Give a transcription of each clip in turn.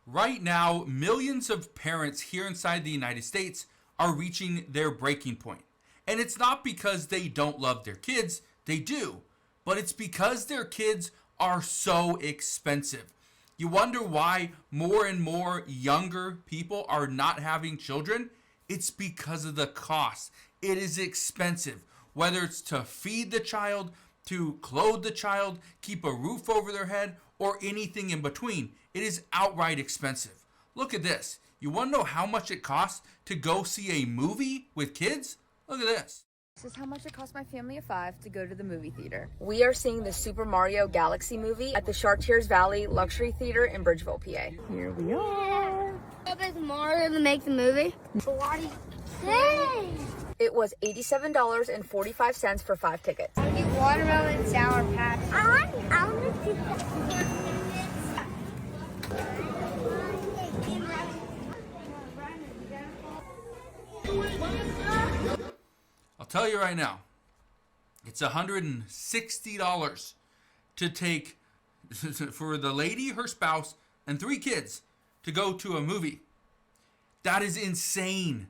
Right now, millions of parents here inside the United States are reaching their breaking point. And it's not because they don't love their kids, they do, but it's because their kids are so expensive. You wonder why more and more younger people are not having children? It's because of the cost. It is expensive, whether it's to feed the child, to clothe the child, keep a roof over their head, or anything in between. It is outright expensive. Look at this. You want to know how much it costs to go see a movie with kids? Look at this. This is how much it cost my family of 5 to go to the movie theater. We are seeing the Super Mario Galaxy movie at the Chartiers Valley Luxury Theater in Bridgeville, PA. Here we are. How big is Mario to make the movie? What do you say? It was $87.45 for 5 tickets. I get watermelon sour patch. I want to see I'll tell you right now, it's $160 to take for the lady, her spouse, and 3 kids to go to a movie. That is insane.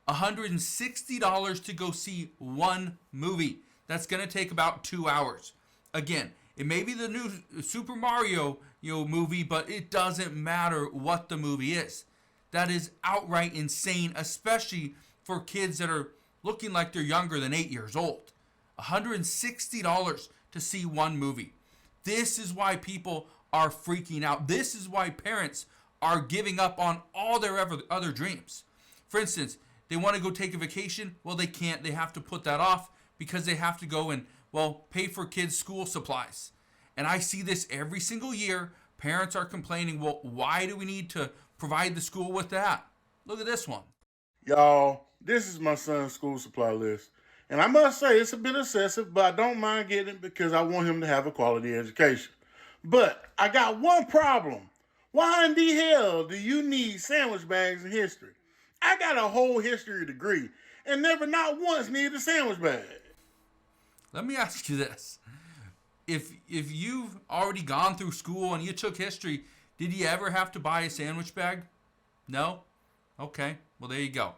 $160 to go see one movie. That's going to take about 2 hours. Again, it may be the new Super Mario, movie, but it doesn't matter what the movie is. That is outright insane, especially for kids that are looking like they're younger than 8 years old. $160 to see one movie. This is why people are freaking out. This is why parents are giving up on all their other dreams. For instance, they want to go take a vacation. Well, they can't. They have to put that off because they have to go and, pay for kids' school supplies. And I see this every single year. Parents are complaining, well, why do we need to provide the school with that? Look at this one. Y'all, this is my son's school supply list. And I must say it's a bit excessive, but I don't mind getting it because I want him to have a quality education. But I got one problem. Why in the hell do you need sandwich bags in history? I got a whole history degree and never not once needed a sandwich bag. Let me ask you this. If you've already gone through school and you took history, did you ever have to buy a sandwich bag? No? Okay, well there you go.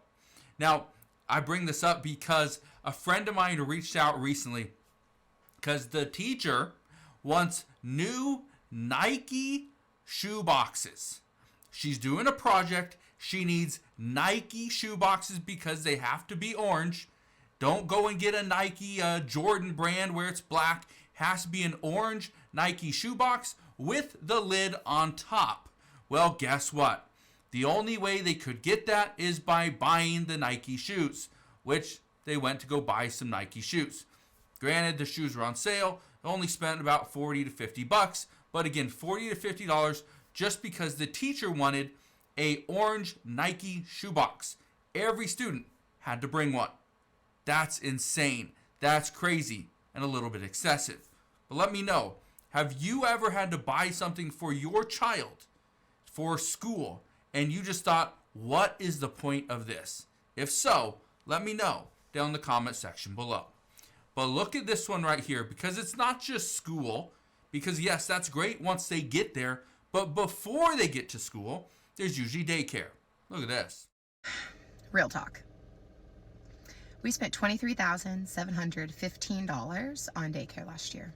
Now, I bring this up because a friend of mine reached out recently because the teacher wants new Nike shoe boxes. She's doing a project. She needs Nike shoe boxes because they have to be orange. Don't go and get a Nike Jordan brand where it's black. Has to be an orange Nike shoebox with the lid on top. Well, guess what? The only way they could get that is by buying the Nike shoes, which they went to go buy some Nike shoes. Granted, the shoes were on sale. They only spent about $40 to $50, but again, $40 to $50 just because the teacher wanted a orange Nike shoebox. Every student had to bring one. That's insane. That's crazy and a little bit excessive. But let me know, have you ever had to buy something for your child for school and you just thought, what is the point of this? If so, let me know down in the comment section below. But look at this one right here, because it's not just school, because yes, that's great once they get there, but before they get to school, there's usually daycare. Look at this. Real talk. We spent $23,715 on daycare last year.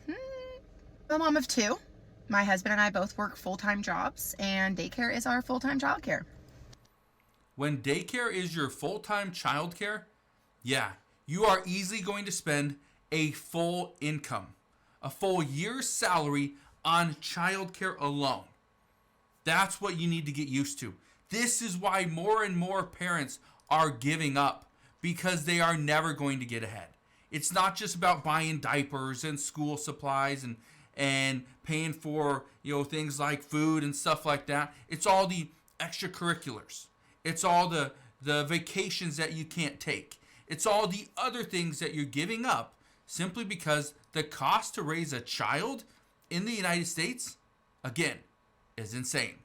I'm a mom of 2. My husband and I both work full-time jobs, and daycare is our full-time childcare. When daycare is your full-time childcare, yeah, you are easily going to spend a full income, a full year's salary on childcare alone. That's what you need to get used to. This is why more and more parents are giving up, because they are never going to get ahead. It's not just about buying diapers and school supplies and paying for, things like food and stuff like that. It's all the extracurriculars. It's all the vacations that you can't take. It's all the other things that you're giving up simply because the cost to raise a child in the United States, again, is insane.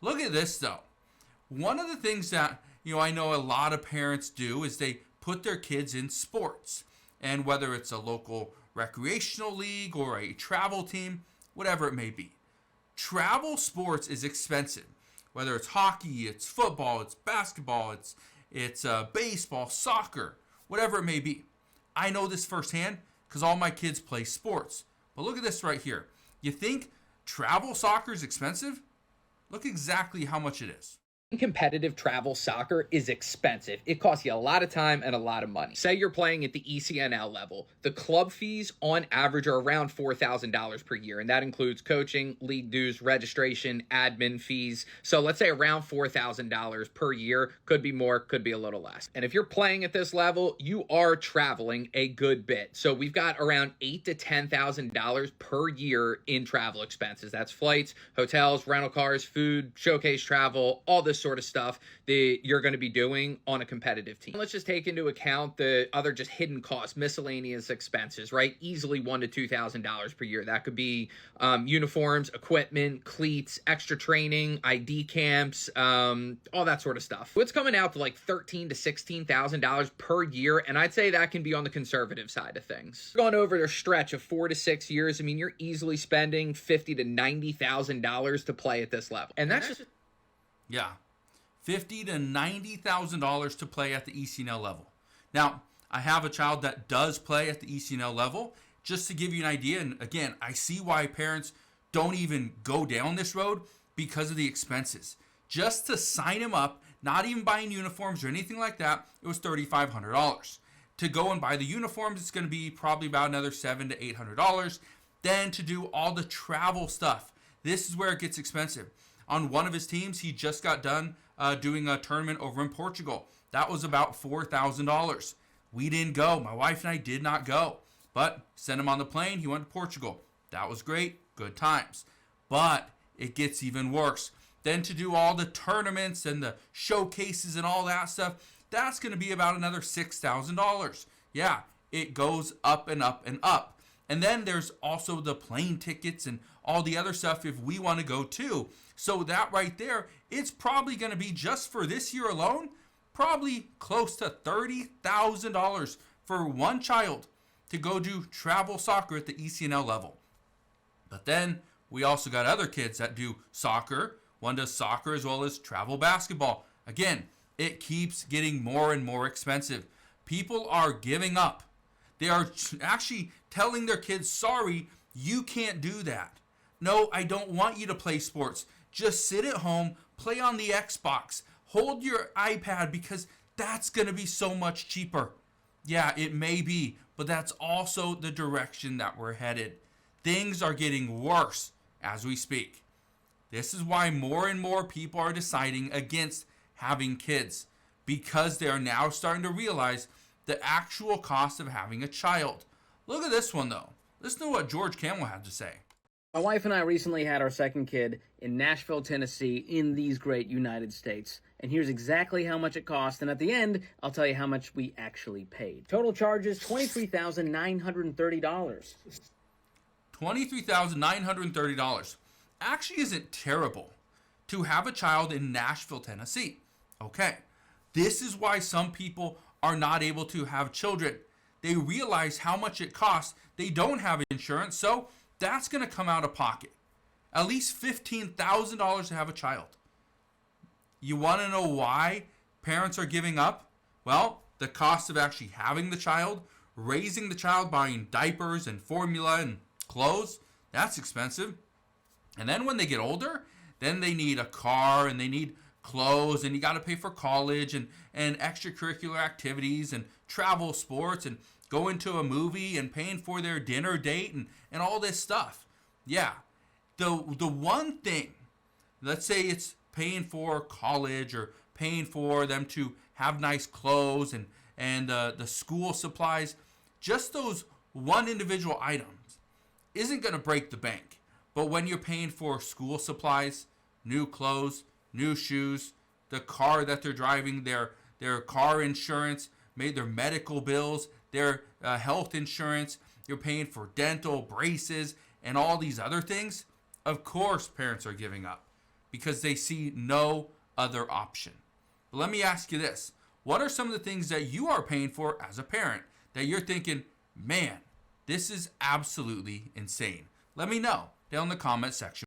Look at this though. One of the things that I know a lot of parents do is they put their kids in sports. And whether it's a local recreational league or a travel team, whatever it may be. travel sports is expensive. Whether it's hockey, it's football, it's basketball, it's baseball, soccer, whatever it may be. I know this firsthand because all my kids play sports. But look at this right here. You think travel soccer is expensive? Look exactly how much it is. Competitive travel soccer is expensive. It costs you a lot of time and a lot of money. Say you're playing at the ECNL level. The club fees on average are around $4,000 per year, and that includes coaching, league dues, registration, admin fees. So let's say around $4,000 per year. Could be more, could be a little less. And if you're playing at this level, you are traveling a good bit. So we've got around $8,000 to $10,000 per year in travel expenses. That's flights, hotels, rental cars, food, showcase travel, all this sort of stuff that you're going to be doing on a competitive team. Let's just take into account the other just hidden costs, miscellaneous expenses, right? Easily $1,000 to $2,000 per year. That could be uniforms, equipment, cleats, extra training, ID camps, all that sort of stuff. It's coming out to like $13,000 to $16,000 per year, and I'd say that can be on the conservative side of things. Going over a stretch of 4 to 6 years, I mean, you're easily spending $50,000 to $90,000 to play at this level, and that's just Yeah. $50,000 to $90,000 to play at the ECNL level. Now, I have a child that does play at the ECNL level. Just to give you an idea, and again, I see why parents don't even go down this road because of the expenses. Just to sign him up, not even buying uniforms or anything like that, it was $3,500. To go and buy the uniforms, it's going to be probably about another $700 to $800. Then to do all the travel stuff, this is where it gets expensive. On one of his teams, he just got done doing a tournament over in Portugal. That was about $4,000. We didn't go. My wife and I did not go. But sent him on the plane. He went to Portugal. That was great. Good times. But it gets even worse. Then to do all the tournaments and the showcases and all that stuff, that's going to be about another $6,000. Yeah, it goes up and up and up. And then there's also the plane tickets and all the other stuff if we want to go too. So that right there, it's probably going to be just for this year alone, probably close to $30,000 for one child to go do travel soccer at the ECNL level. But then we also got other kids that do soccer. One does soccer as well as travel basketball. Again, it keeps getting more and more expensive. People are giving up. They are actually telling their kids, sorry, you can't do that. No, I don't want you to play sports. Just sit at home, play on the Xbox, hold your iPad because that's going to be so much cheaper. Yeah, it may be, but that's also the direction that we're headed. Things are getting worse as we speak. This is why more and more people are deciding against having kids, because they are now starting to realize the actual cost of having a child. Look at this one though. Listen to what George Camel had to say. My wife and I recently had our second kid in Nashville, Tennessee, in these great United States. And here's exactly how much it cost. And at the end, I'll tell you how much we actually paid. Total charges, $23,930. $23,930 actually isn't terrible to have a child in Nashville, Tennessee. Okay, this is why some people are not able to have children. They realize how much it costs. They don't have insurance, so that's going to come out of pocket. At least $15,000 to have a child. You want to know why parents are giving up? Well, the cost of actually having the child, raising the child, buying diapers and formula and clothes, that's expensive. And then when they get older, then they need a car and they need clothes, and you got to pay for college and extracurricular activities and travel sports and going to a movie and paying for their dinner date and all this stuff. Yeah. The one thing, let's say it's paying for college or paying for them to have nice clothes and the school supplies, just those one individual items isn't going to break the bank. But when you're paying for school supplies, new clothes, new shoes, the car that they're driving, their car insurance, maybe their medical bills, their health insurance, you're paying for dental, braces, and all these other things, of course parents are giving up because they see no other option. But let me ask you this. What are some of the things that you are paying for as a parent that you're thinking, man, this is absolutely insane? Let me know down in the comment section.